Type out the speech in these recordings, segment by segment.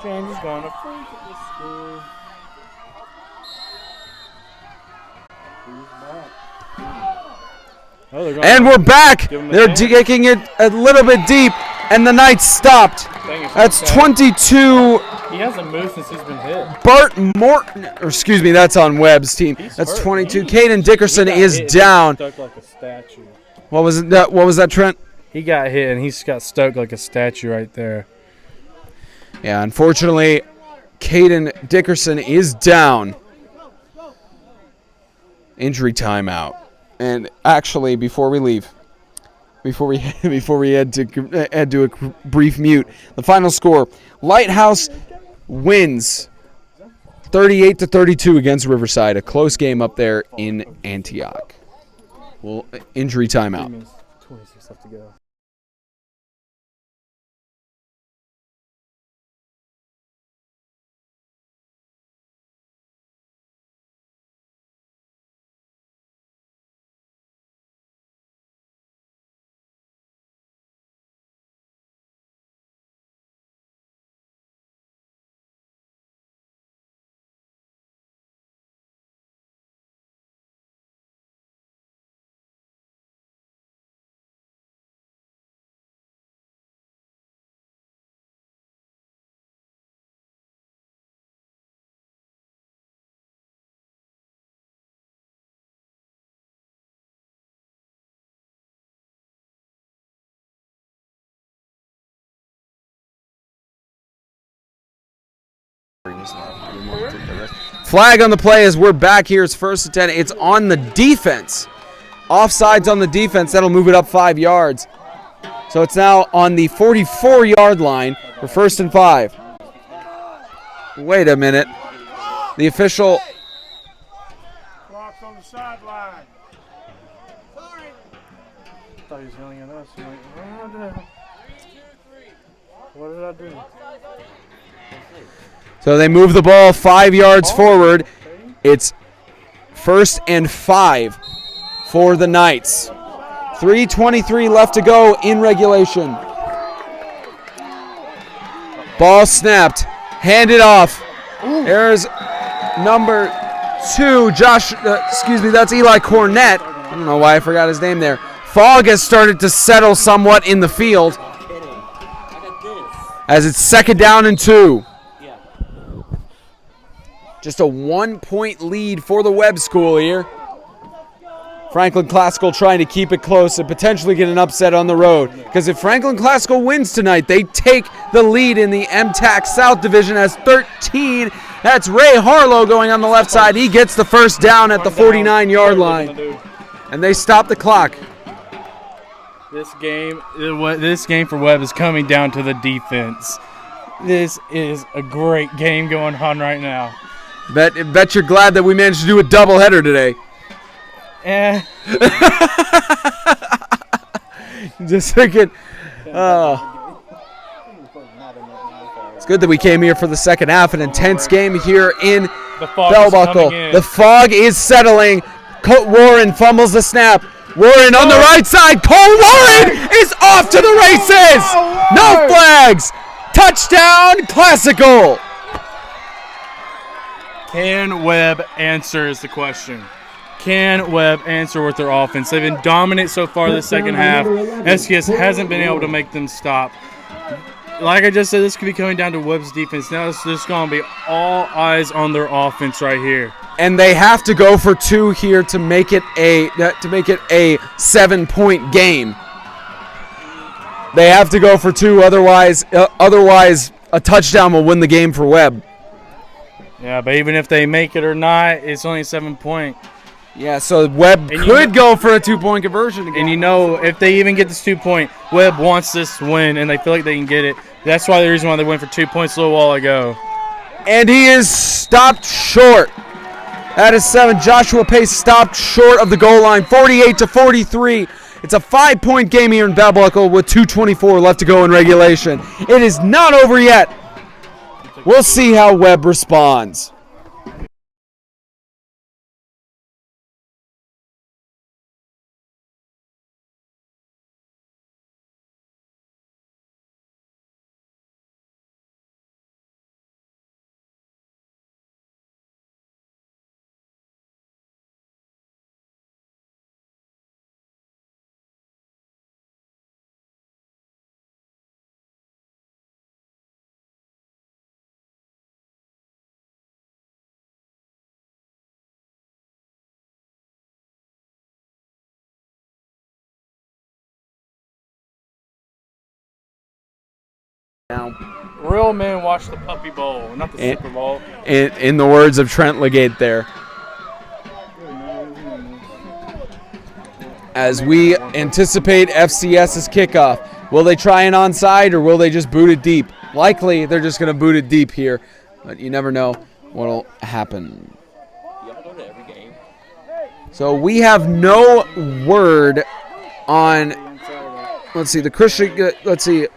James is going to free for the school. Oh, and we're back. They're taking it a little bit deep, and the Knights stopped. That's 22. He hasn't moved since he's been hit. Bart Morton, or excuse me, that's on Webb's team. That's 22. Caden Dickerson is down. Stuck like a statue. What was that, Trent? He got hit, and he's got stuck like a statue right there. Yeah, unfortunately, Caden Dickerson is down. Injury timeout. And actually, before we leave, before we head to a brief mute, the final score: Lighthouse wins 38-32 against Riverside. A close game up there in Antioch. Well, injury timeout. 26 left to go. Flag on the play as we're back here. It's 1st and 10. It's on the defense. Offsides on the defense. That'll move it up 5 yards. So it's now on the 44-yard line for 1st and 5. Wait a minute. The official. Clock's on the sideline. Sorry. I thought he was yelling at us. What did I do? So they move the ball 5 yards forward. It's 1st and 5 for the Knights. 3:23 left to go in regulation. Ball snapped. Handed off. There's number 2, Josh. That's Eli Cornett. I don't know why I forgot his name there. Fog has started to settle somewhat in the field as it's 2nd down and 2. Just a 1-point lead for the Webb School here. Franklin Classical trying to keep it close and potentially get an upset on the road. Because if Franklin Classical wins tonight, they take the lead in the MTAC South Division as 13. That's Ray Harlow going on the left side. He gets the 1st down at the 49-yard line. And they stop the clock. This game for Webb is coming down to the defense. This is a great game going on right now. Bet you're glad that we managed to do a doubleheader today. Just thinking, it's good that we came here for the second half. An intense game here in Bell Buckle. The fog is settling. Warren fumbles the snap. Warren on the right side. Cole Warren is off to the races. No flags. Touchdown, Classical. Can Webb answer is the question. Can Webb answer with their offense? They've been dominant so far this second half. FCS hasn't been able to make them stop. Like I just said, this could be coming down to Webb's defense. Now it's just going to be all eyes on their offense right here. And they have to go for 2 here to make it a 7-point game. They have to go for 2, otherwise a touchdown will win the game for Webb. Yeah, but even if they make it or not, it's only a 7-point. Yeah, so Webb could go for a 2-point conversion again. And you know, if they even get this 2-point, Webb wants this to win, and they feel like they can get it. That's why the reason why they went for 2 points a little while ago. And he is stopped short. That is 7. Joshua Pace stopped short of the goal line, 48-43. It's a 5-point game here in Bell Buckle with 2:24 left to go in regulation. It is not over yet. We'll see how Webb responds. Now, Real men watch the Puppy Bowl, not the Super Bowl. in the words of Trent Legate there. As we anticipate FCS's kickoff, will they try an onside or will they just boot it deep? Likely they're just going to boot it deep here, but you never know what'll happen. So we have no word on, let's see, the Christian, let's see.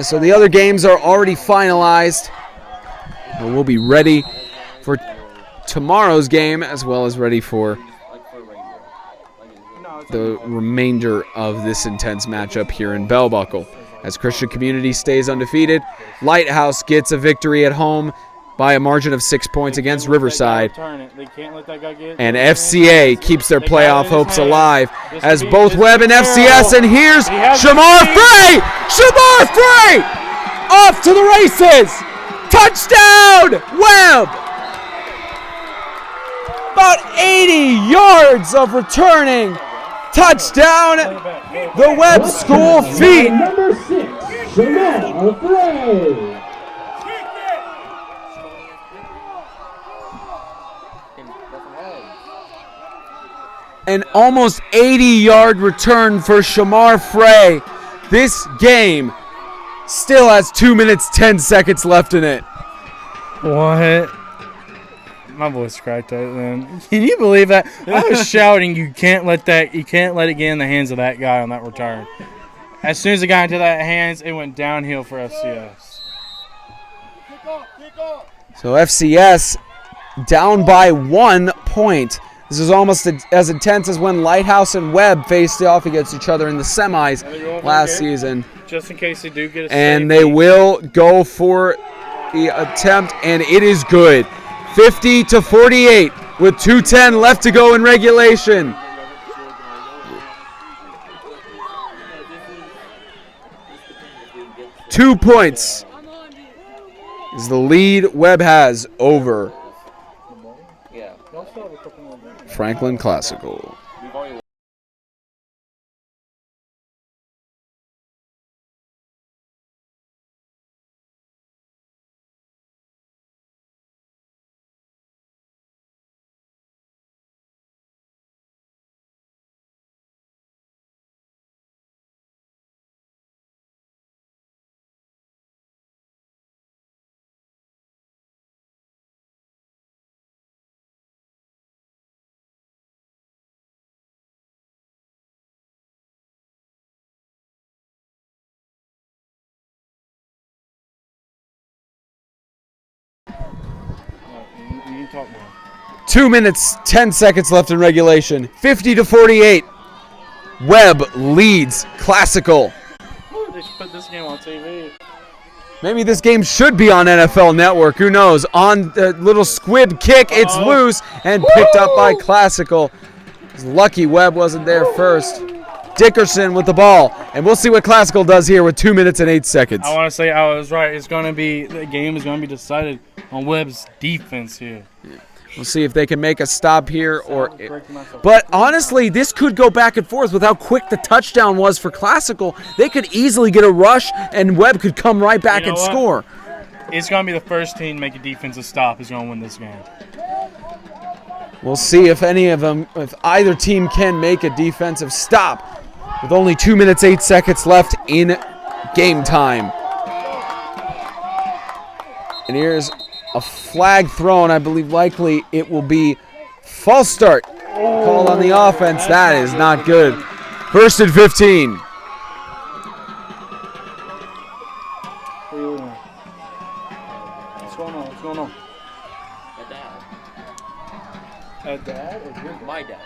So the other games are already finalized. And we'll be ready for tomorrow's game as well as ready for the remainder of this intense matchup here in Bell Buckle. As Christian Community stays undefeated, Lighthouse gets a victory at home by a margin of 6 points against Riverside. And FCA keeps their playoff hopes alive as both Webb and FCS. And here's Shamar Frey! Shamar Frey! Off to the races! Touchdown! Webb! About 80 yards of returning. Touchdown! The Webb School feat. Number 6, Shamar Frey. An almost 80-yard return for Shamar Frey. This game still has 2 minutes, 10 seconds left in it. What? My voice cracked out then. Can you believe that? I was shouting, you can't let it get in the hands of that guy on that return. As soon as it got into that hands, it went downhill for FCS. So FCS down by 1 point. This is almost as intense as when Lighthouse and Webb faced off against each other in the semis last season. Just in case they do get a and they will go for the attempt, and it is good. 50-48 with 2:10 left to go in regulation. Two points is the lead Webb has over Franklin Classical. You can talk more. 2 minutes, 10 seconds left in regulation. 50-48. Webb leads Classical. They should put this game on TV. Maybe this game should be on NFL Network. Who knows? On the little squib kick, it's loose and picked up by Classical. It's lucky Webb wasn't there first. Dickerson with the ball, and we'll see what Classical does here with 2 minutes and 8 seconds. I want to say I was right. The game is going to be decided on Webb's defense here. We'll see if they can make a stop here. But honestly, this could go back and forth with how quick the touchdown was for Classical. They could easily get a rush, and Webb could come right back and score. It's going to be the first team to make a defensive stop is going to win this game. We'll see if either team can make a defensive stop with only 2 minutes, 8 seconds left in game time. And here's a flag thrown. I believe likely it will be false start called on the offense. That is not good. 1st and 15. What's going on? What's going on? A dad or your My dad.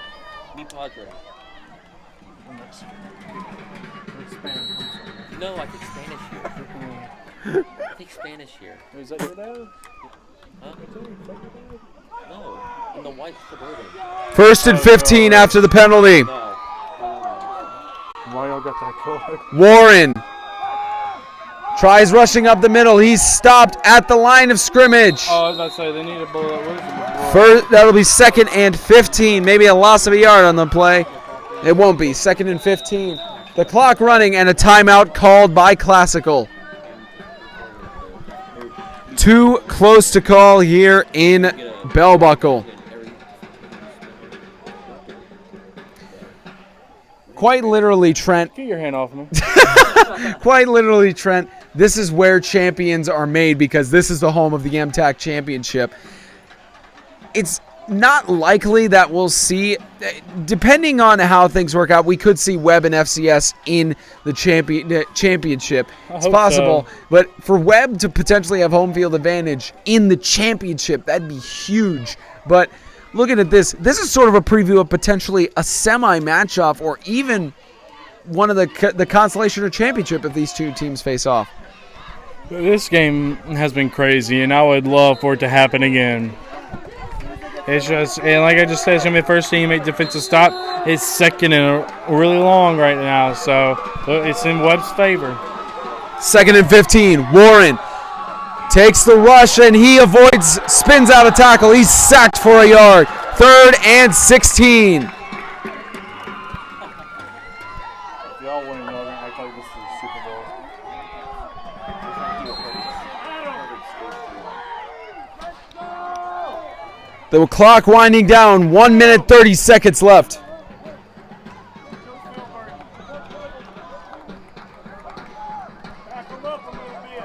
Mi padre. No, I think Spanish here. I think Spanish here. Is that your dad? Huh? No, I'm the white suburban. 1st and 15 after the penalty. No. Why y'all got that card? Warren tries rushing up the middle. He's stopped at the line of scrimmage. Oh, I was about to say, they need a bullet. That'll be 2nd and 15. Maybe a loss of a yard on the play. It won't be. 2nd and 15. The clock running and a timeout called by Classical. Too close to call here in Bell Buckle. Quite literally, Trent. Get your hand off me. Quite literally, Trent. This is where champions are made because this is the home of the MTAC Championship. It's not likely that we'll see, depending on how things work out, we could see Webb and FCS in the championship. It's possible. So. But for Webb to potentially have home field advantage in the championship, that'd be huge. But looking at this is sort of a preview of potentially a semi-matchup or even one of the consolation or championship if these two teams face off. This game has been crazy, and I would love for it to happen again. It's just, and like I just said, it's going to be the first team to make defensive stop. It's second and really long right now, so it's in Webb's favor. 2nd and 15. Warren takes the rush, and he avoids, spins out of tackle. He's sacked for a yard. 3rd and 16. Y'all win, y'all gonna act like this is the Super Bowl. The clock winding down. 1 minute, 30 seconds left. Back them up a little bit.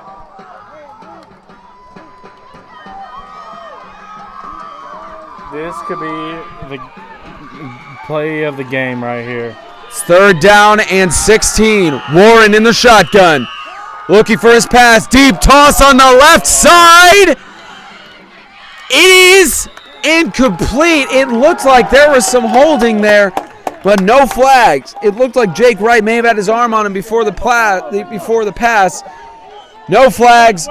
This could be the play of the game right here. It's 3rd down and 16. Warren in the shotgun. Looking for his pass. Deep toss on the left side. It is incomplete. It looked like there was some holding there, but no flags. It looked like Jake Wright may have had his arm on him before the pass. No flags.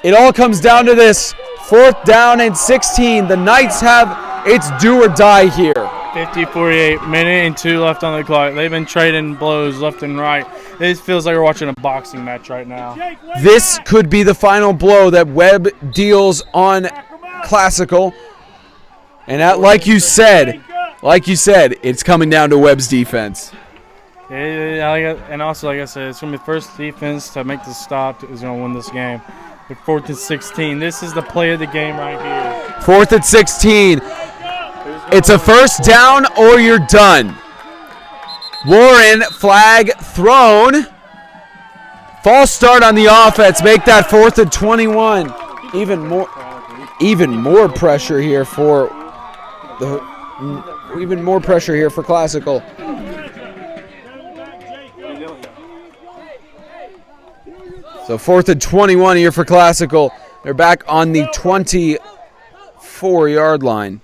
It all comes down to this. 4th down and 16. The Knights have it's do or die here. 50-48, minute and 2 left on the clock. They've been trading blows left and right. It feels like we're watching a boxing match right now. This could be the final blow that Webb deals on Classical. And like you said, it's coming down to Webb's defense. And also, like I said, it's going to be the first defense to make the stop is going to win this game. The 4th and 16. This is the play of the game right here. 4th and 16. It's a first down or you're done. Warren, flag thrown. False start on the offense. Make that 4th and 21. Even more pressure here for Classical. So 4th and 21 here for Classical. They're back on the 24-yard line.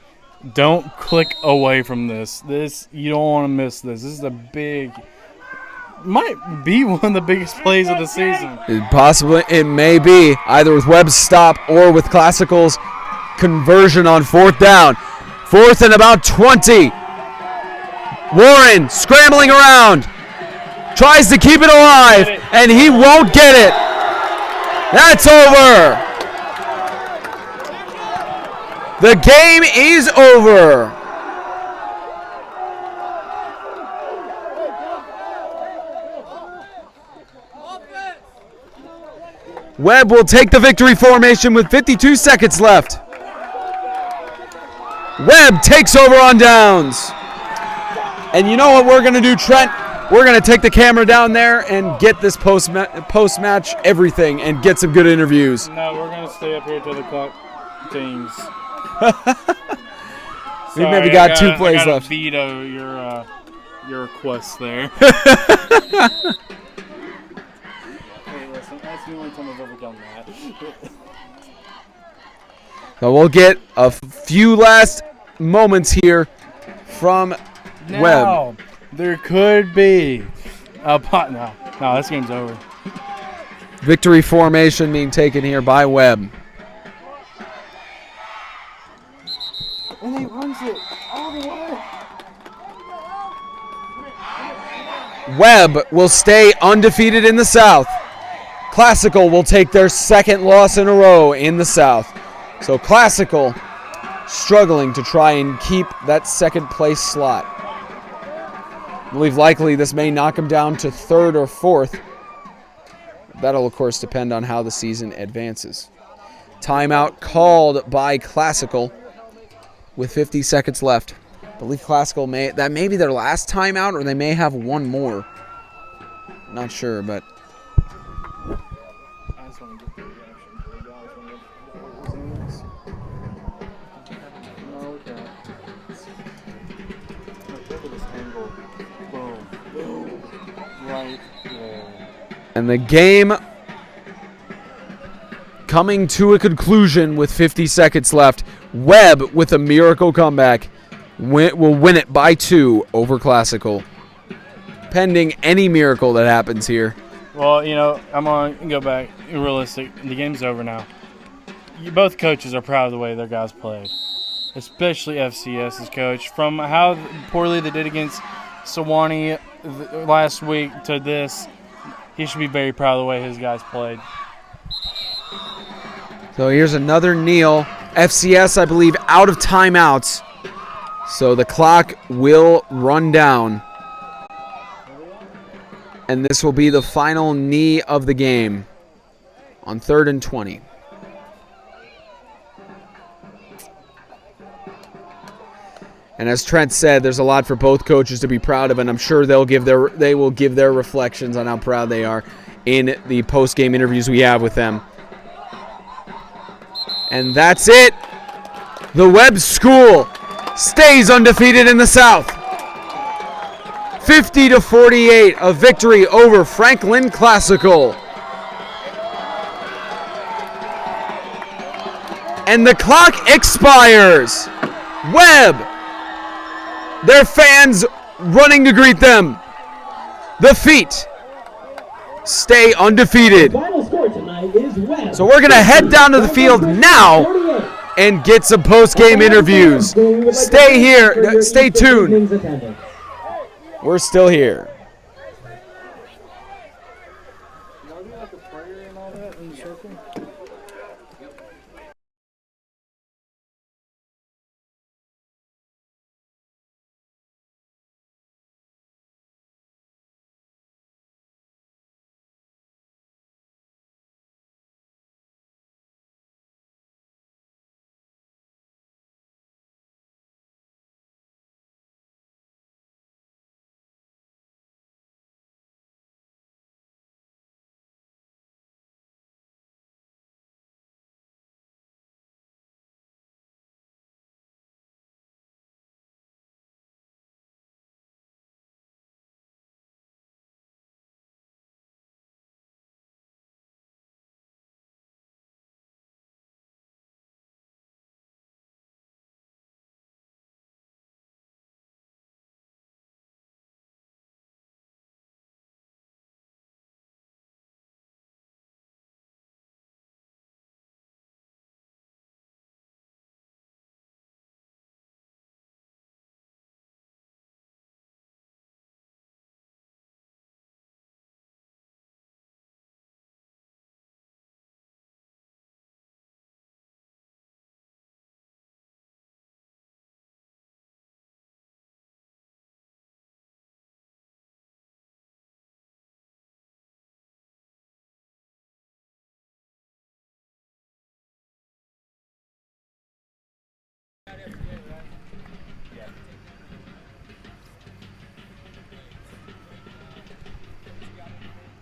Don't click away from this. You don't want to miss this. This is might be one of the biggest plays of the season. It may be either with Webb's stop or with Classical's conversion on 4th down. 4th and about 20. Warren scrambling around. Tries to keep it alive, and he won't get it. That's over. The game is over. Webb will take the victory formation with 52 seconds left. Webb takes over on downs. And you know what we're going to do, Trent? We're going to take the camera down there and get this post-match everything and get some good interviews. No, we're going to stay up here till the clock teams. We've maybe got 2 plays I left. Veto your request there. Hey, listen, that's the only time I've ever done that. So we'll get a few last moments here from Webb. There could be a pot. No, this game's over. Victory formation being taken here by Webb. And he runs it all the way. Webb will stay undefeated in the South. Classical will take their 2nd loss in a row in the South. So Classical struggling to try and keep that 2nd place slot. I believe likely this may knock them down to 3rd or 4th. that'll, of course, depend on how the season advances. Timeout called by Classical with 50 seconds left. I believe Classical that may be their last timeout, or they may have one more. Not sure, but I just want to get the reaction for the guys when they're this. Oh, look at that. Look at this angle. Boom. Boom. Right there. and the game coming to a conclusion with 50 seconds left. Webb with a miracle comeback will win it by 2 over Classical. Pending any miracle that happens here. Well, you know, I'm going to go back. Realistic. The game's over now. Both coaches are proud of the way their guys played, especially FCS's coach. From how poorly they did against Sewanee last week to this, he should be very proud of the way his guys played. So here's another kneel. FCS, I believe, out of timeouts. So the clock will run down. And this will be the final knee of the game on 3rd and 20. And as Trent said, there's a lot for both coaches to be proud of, and I'm sure they will give their reflections on how proud they are in the post-game interviews we have with them. And that's it. The Webb School stays undefeated in the South. 50-48, a victory over Franklin Classical. And the clock expires. Webb, their fans running to greet them. The Feet stay undefeated. Final score tonight is Webb. So we're going to head down to the field now and get some post-game interviews. Stay here. Stay tuned. We're still here.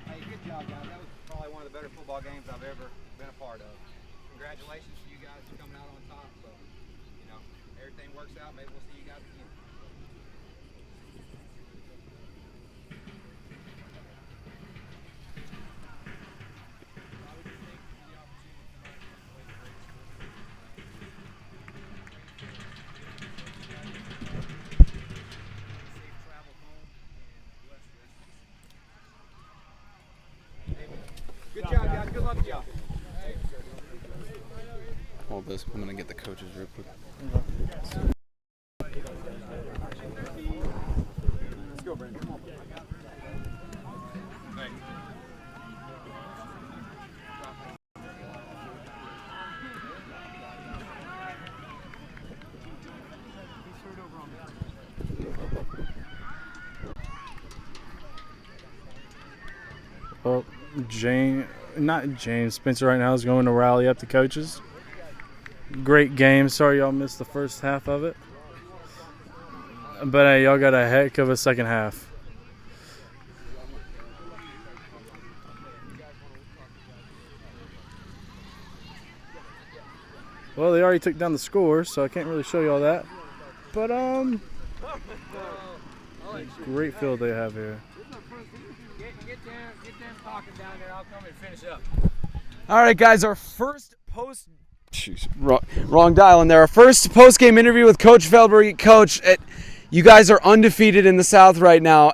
Hey, good job, guys. That was probably one of the better football games I've ever been a part of. Congratulations to you guys for coming out on top. So, you know, everything works out. Maybe we'll see you guys again. Good job, guys. Good luck to y'all. Hold this. I'm going to get the coaches real quick. Let's go, Brandon. Come on. Well, James Spencer right now is going to rally up the coaches. Great game. Sorry y'all missed the first half of it. But hey, y'all got a heck of a second half. Well, they already took down the score, so I can't really show y'all that. But great field they have here. Get them talking down there. I'll come and finish up. All right, guys, our first wrong dial in there. Our first post-game interview with Coach Feldberg. Coach, you guys are undefeated in the South right now.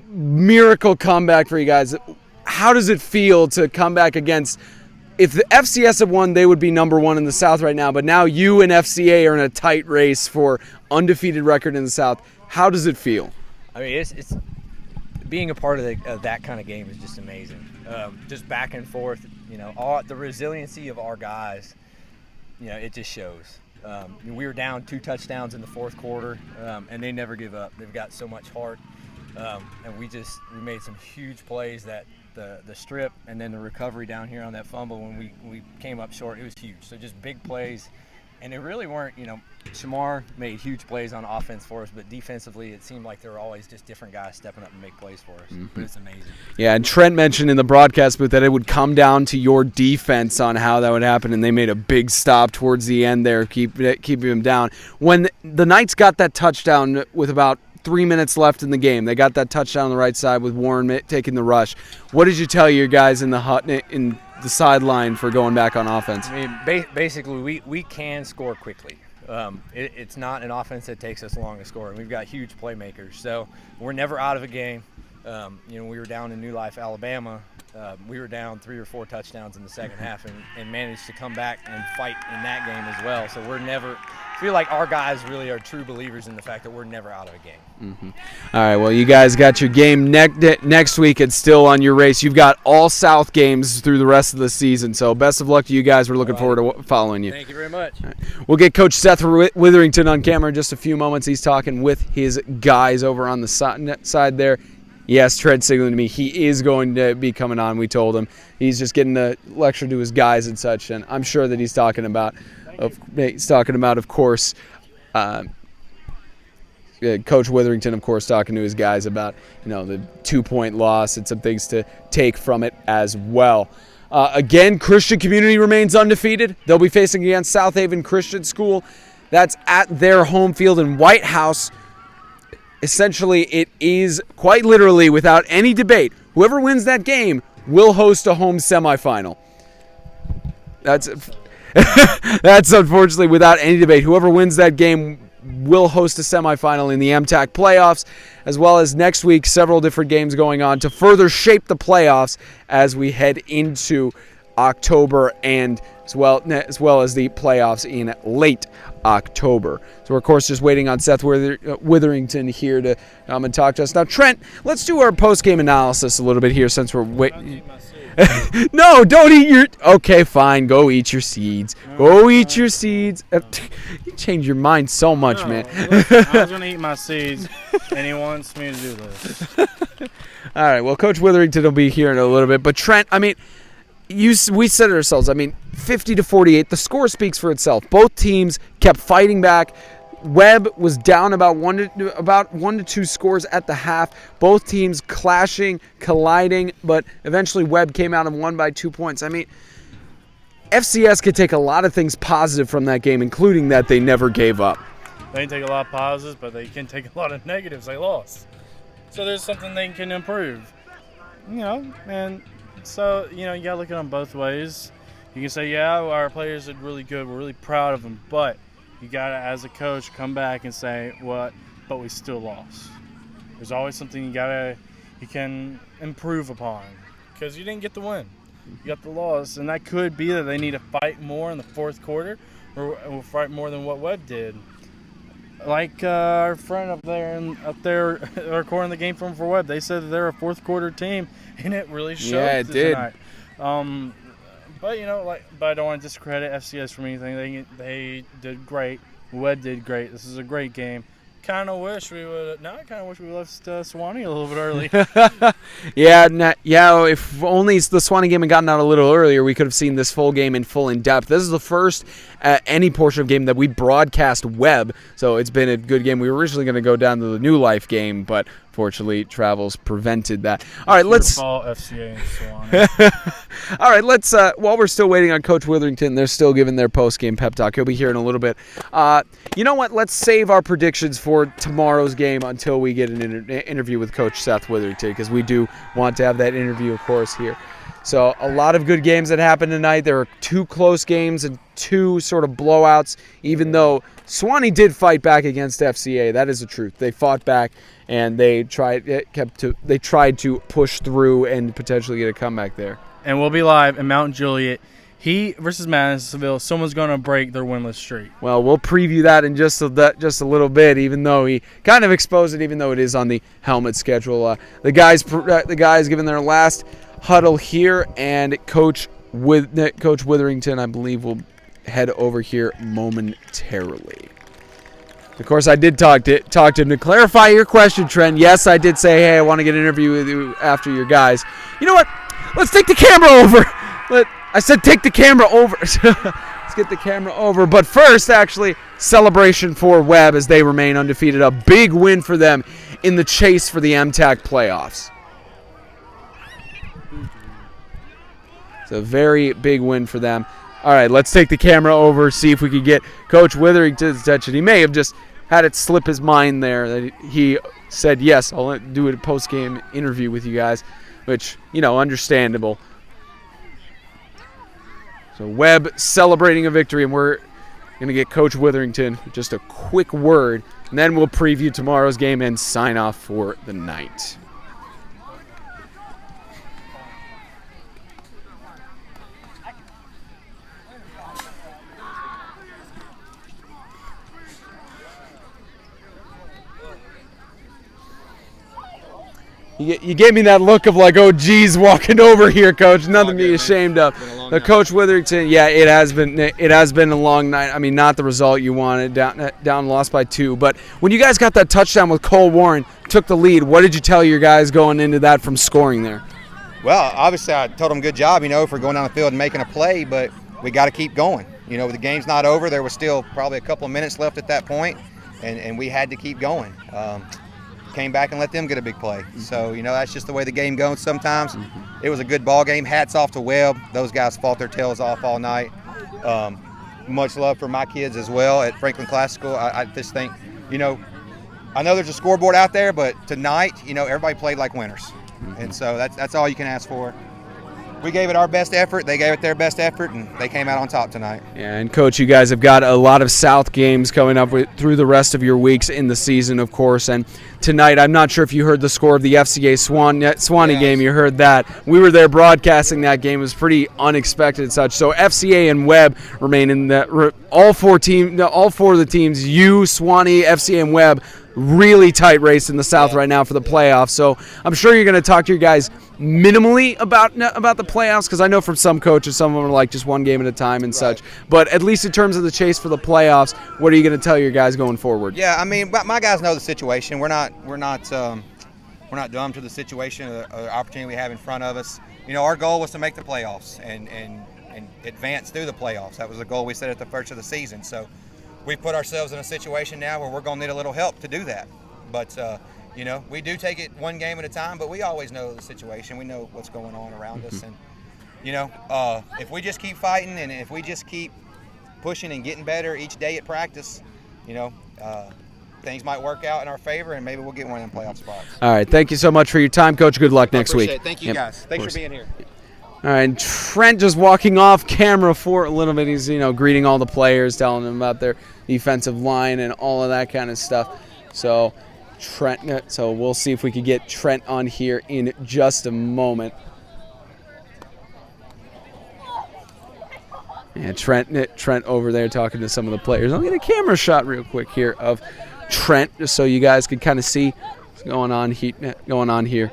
Miracle comeback for you guys. How does it feel to come back against? If the FCS had won, they would be number one in the South right now. But now you and FCA are in a tight race for undefeated record in the South. How does it feel? I mean, it's being a part of that kind of game is just amazing. Just back and forth, all the resiliency of our guys. It just shows. We were down 2 touchdowns in the fourth quarter, and they never give up. They've got so much heart, and we made some huge plays that. The strip and then the recovery down here on that fumble when we came up short, it was huge. So just big plays, and it really weren't, Shamar made huge plays on offense for us, but defensively it seemed like there were always just different guys stepping up and make plays for us. But it's amazing. Yeah, and Trent mentioned in the broadcast booth that it would come down to your defense on how that would happen, and they made a big stop towards the end there, keeping him down. When the Knights got that touchdown with about 3 minutes left in the game, they got that touchdown on the right side with Warren taking the rush. What did you tell your guys in the sideline for going back on offense? I mean, basically, we can score quickly. It's not an offense that takes us long to score, and we've got huge playmakers. So we're never out of a game. We were down in New Life, Alabama. We were down 3 or 4 touchdowns in the second half and managed to come back and fight in that game as well. So we're never – I feel like our guys really are true believers in the fact that we're never out of a game. All right, well, you guys got your game next week. It's still on your race. You've got all South games through the rest of the season, so best of luck to you guys. We're looking forward to following you. Thank you very much. Right. We'll get Coach Seth Witherington on camera in just a few moments. He's talking with his guys over on the side there. Yes, Trent signaling to me he is going to be coming on. We told him. He's just getting a lecture to his guys and such, and I'm sure that he's talking about, of course, Coach Witherington, of course, talking to his guys about, the 2-point loss and some things to take from it as well. Again, Christian Community remains undefeated. They'll be facing against South Haven Christian School. That's at their home field in White House. Essentially, it is quite literally, without any debate, whoever wins that game will host a home semifinal. That's unfortunately without any debate. Whoever wins that game will host a semifinal in the MTAC playoffs, as well as next week several different games going on to further shape the playoffs as we head into October and as well as the playoffs in late October. So we're, of course, just waiting on Seth Witherington here to come and talk to us. Now, Trent, let's do our post-game analysis a little bit here since we're waiting. No, don't eat your... Okay, fine. Go eat your seeds. Go eat your seeds. You change your mind so much, man. Listen, I was going to eat my seeds, and he wants me to do this. All right, well, Coach Witherington will be here in a little bit. But, Trent, I mean... we said it ourselves. 50-48. The score speaks for itself. Both teams kept fighting back. Webb was down about 1 to 2 scores at the half. Both teams clashing, colliding, but eventually Webb came out and won by 2 points. FCS could take a lot of things positive from that game, including that they never gave up. They can take a lot of positives, but they can take a lot of negatives. They lost. So there's something they can improve. And so, you got to look at them both ways. You can say, yeah, our players did really good. We're really proud of them. But you got to, as a coach, come back and say, but we still lost. There's always something you can improve upon because you didn't get the win. You got the loss. And that could be that they need to fight more in the fourth quarter or fight more than what Webb did. Like our friend up there recording the game for Webb, they said that they're a fourth quarter team, and it really showed. Yeah, it did. Tonight. But I don't want to discredit FCS from anything. They did great. Webb did great. This is a great game. kind of wish we would. Now I kind of wish we left Sewanee a little bit early. If only the Sewanee game had gotten out a little earlier, we could have seen this full game in full in depth. This is the first any portion of game that we broadcast Webb, so it's been a good game. We were originally going to go down to the New Life game, but fortunately travels prevented that. All right, let's FCA and Sewanee. All right, let's while we're still waiting on Coach Witherington, they're still giving their post-game pep talk. He'll be here in a little bit. You know what? Let's save our predictions for tomorrow's game until we get an interview with Coach Seth Witherington, because we do want to have that interview, of course, here. So a lot of good games that happened tonight. There were 2 close games and 2 sort of blowouts, even though Sewanee did fight back against FCA. That is the truth. They fought back, and they tried to push through and potentially get a comeback there. And we'll be live in Mount Juliet. Heat versus Madisonville. Someone's going to break their winless streak. Well, we'll preview that in just a little bit, even though he kind of exposed it, even though it is on the helmet schedule. The guys giving their last huddle here, and Coach Witherington, I believe, will head over here momentarily. Of course, I did talk to him to clarify your question, Trent. Yes, I did say, hey, I want to get an interview with you after your guys. You know what? Let's take the camera over. I said take the camera over. Let's get the camera over. But first, actually, celebration for Webb as they remain undefeated. A big win for them in the chase for the MTAC playoffs. It's a very big win for them. All right, let's take the camera over, see if we can get Coach Witherington's attention. He may have just had it slip his mind there that he said, yes, I'll do a post-game interview with you guys, which, understandable. So Webb celebrating a victory, and we're going to get Coach Witherington just a quick word, and then we'll preview tomorrow's game and sign off for the night. You gave me that look of like, oh, geez, walking over here, Coach. Nothing to be ashamed of. The Coach Witherington, yeah, it has been a long night. I mean, not the result you wanted, down lost by 2. But when you guys got that touchdown with Cole Warren, took the lead, what did you tell your guys going into that from scoring there? Well, obviously I told them good job, for going down the field and making a play, but we got to keep going. The game's not over. There was still probably a couple of minutes left at that point, and we had to keep going. Came back and let them get a big play. So, that's just the way the game goes sometimes. It was a good ball game. Hats off to Webb. Those guys fought their tails off all night. Much love for my kids as well at Franklin Classical. I just think, I know there's a scoreboard out there, but tonight, everybody played like winners. And so that's all you can ask for. We gave it our best effort. They gave it their best effort, and they came out on top tonight. Yeah, and Coach, you guys have got a lot of South games coming up through the rest of your weeks in the season, of course. And tonight, I'm not sure if you heard the score of the FCA Sewanee game. You heard that. We were there broadcasting that game. It was pretty unexpected and such. So FCA and Webb remain in all 4 of the teams, Sewanee, FCA, and Webb, really tight race in the South right now for the playoffs. So I'm sure you're going to talk to your guys minimally about the playoffs, because I know from some coaches, some of them are like just one game at a time and such. But at least in terms of the chase for the playoffs, what are you going to tell your guys going forward? Yeah, I mean, my guys know the situation. We're not dumb to the situation, the opportunity we have in front of us. Our goal was to make the playoffs and advance through the playoffs. That was the goal we set at the first of the season. So we put ourselves in a situation now where we're going to need a little help to do that. But, we do take it one game at a time, but we always know the situation. We know what's going on around us. And, if we just keep fighting and if we just keep pushing and getting better each day at practice, things might work out in our favor, and maybe we'll get one of them playoff spots. All right. Thank you so much for your time, Coach. Good luck next week. Thank you, guys. Thanks for being here. All right, and Trent just walking off camera for a little bit. He's, greeting all the players, telling them about their defensive line and all of that kind of stuff. So we'll see if we could get Trent on here in just a moment. And Trent over there talking to some of the players. I'll get a camera shot real quick here of Trent, just so you guys can kind of see what's going on here.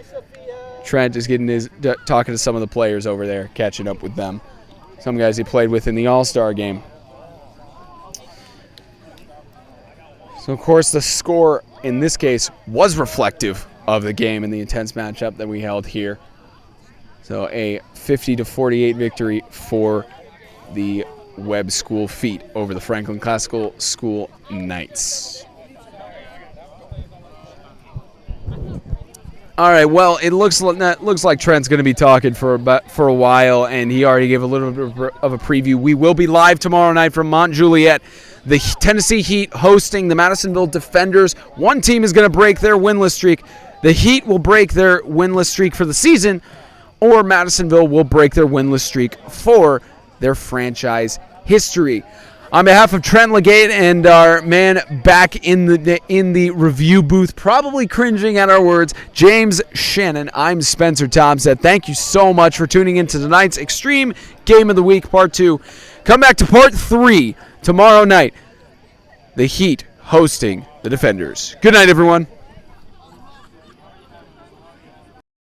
Trent is talking to some of the players over there, catching up with them. Some guys he played with in the All-Star game. So, of course, the score in this case was reflective of the game and the intense matchup that we held here. So, a 50-48 victory for the Webb School Feet over the Franklin Classical School Knights. All right, well, it looks like Trent's going to be talking for a while, and he already gave a little bit of a preview. We will be live tomorrow night from Mont Juliet. The Tennessee Heat hosting the Madisonville Defenders. One team is going to break their winless streak. The Heat will break their winless streak for the season, or Madisonville will break their winless streak for their franchise history. On behalf of Trent Legate and our man back in the review booth, probably cringing at our words, James Shannon, I'm Spencer Thompson. Thank you so much for tuning in to tonight's Extreme Game of the Week, Part 2. Come back to Part 3 tomorrow night. The Heat hosting the Defenders. Good night, everyone.